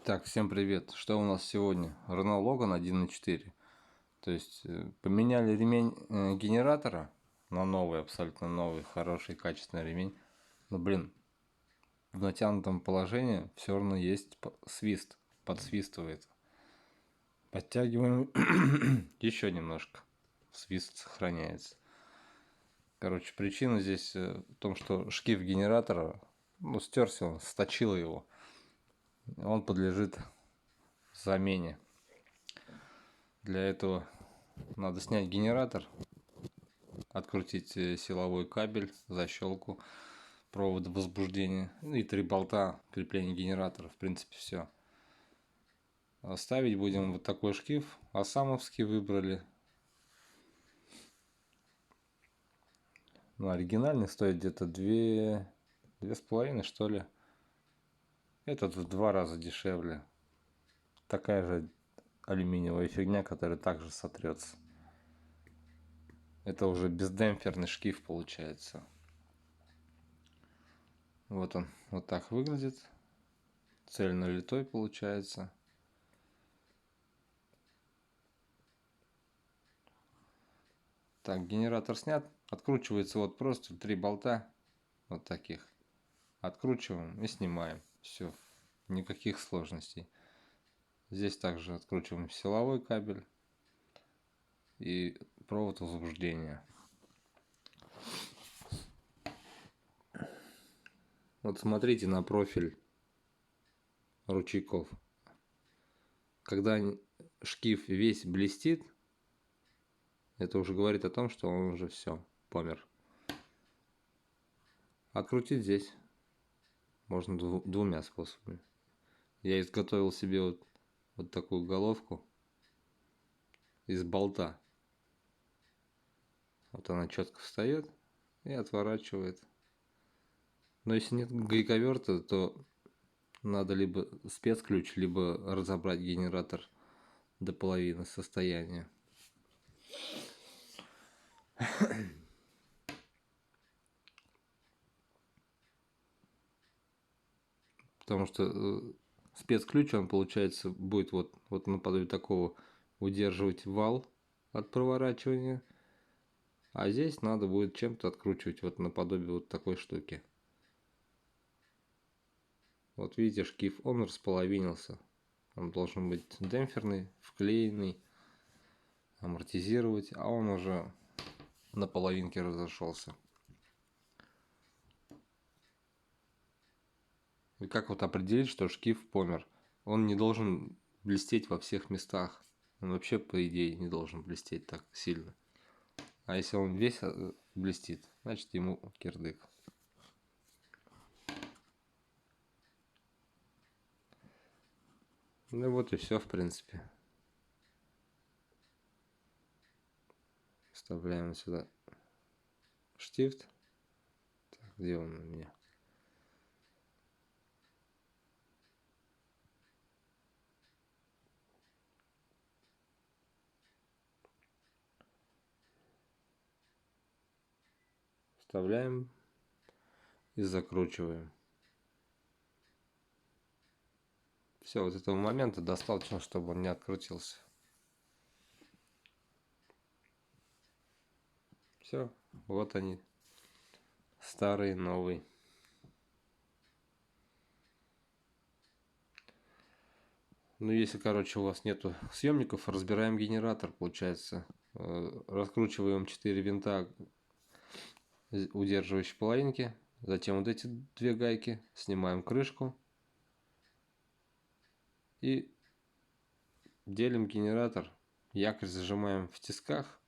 Так, всем привет. Что у нас сегодня? Renault Logan 1.4. То есть поменяли ремень генератора на новый, абсолютно новый, хороший, качественный ремень. Но, блин, в натянутом положении все равно есть свист, подсвистывает. Подтягиваем еще немножко. Свист сохраняется. Короче, причина здесь в том, что шкив генератора, стерся он, сточило его. Он подлежит замене. Для этого надо снять генератор, открутить силовой кабель, защелку, провод возбуждения и 3 болта крепления генератора. В принципе, все. Ставить будем вот такой шкив. Асамовский выбрали. Оригинальный стоит где-то 2,5, что ли. Этот в 2 раза дешевле. Такая же алюминиевая фигня, которая также сотрется. Это уже бездемпферный шкив получается. Вот он, вот так выглядит. Цельнолитой получается. Так, генератор снят. Откручивается вот просто 3 болта. Вот таких. Откручиваем и снимаем. Все. Никаких сложностей. Здесь также откручиваем силовой кабель и провод возбуждения. Вот смотрите на профиль ручейков. Когда шкив весь блестит, это уже говорит о том, что он уже все, помер. Открутить здесь можно двумя способами. Я изготовил себе вот такую головку из болта. Вот она четко встает и отворачивает. Но если нет гайковерта, то надо либо спецключ, либо разобрать генератор до половины состояния. Потому что спецключ, он получается будет вот наподобие такого удерживать вал от проворачивания. А здесь надо будет чем-то откручивать вот наподобие вот такой штуки. Вот видите, шкив, он располовинился. Он должен быть демпферный, вклеенный, амортизировать, а он уже на половинке разошелся. И как вот определить, что шкив помер? Он не должен блестеть во всех местах. Он вообще, по идее, не должен блестеть так сильно. А если он весь блестит, значит ему кирдык. Ну вот и все, в принципе. Вставляем сюда штифт. Так, где он у меня? Вставляем и закручиваем. Все, вот этого момента достаточно, чтобы он не открутился. Все, вот они, старый, новый. Ну, если, короче, у вас нету съемников, разбираем генератор, получается. Раскручиваем 4 винта, удерживающие половинки. Затем вот эти 2 гайки. Снимаем крышку. И делим генератор. Якорь зажимаем в тисках.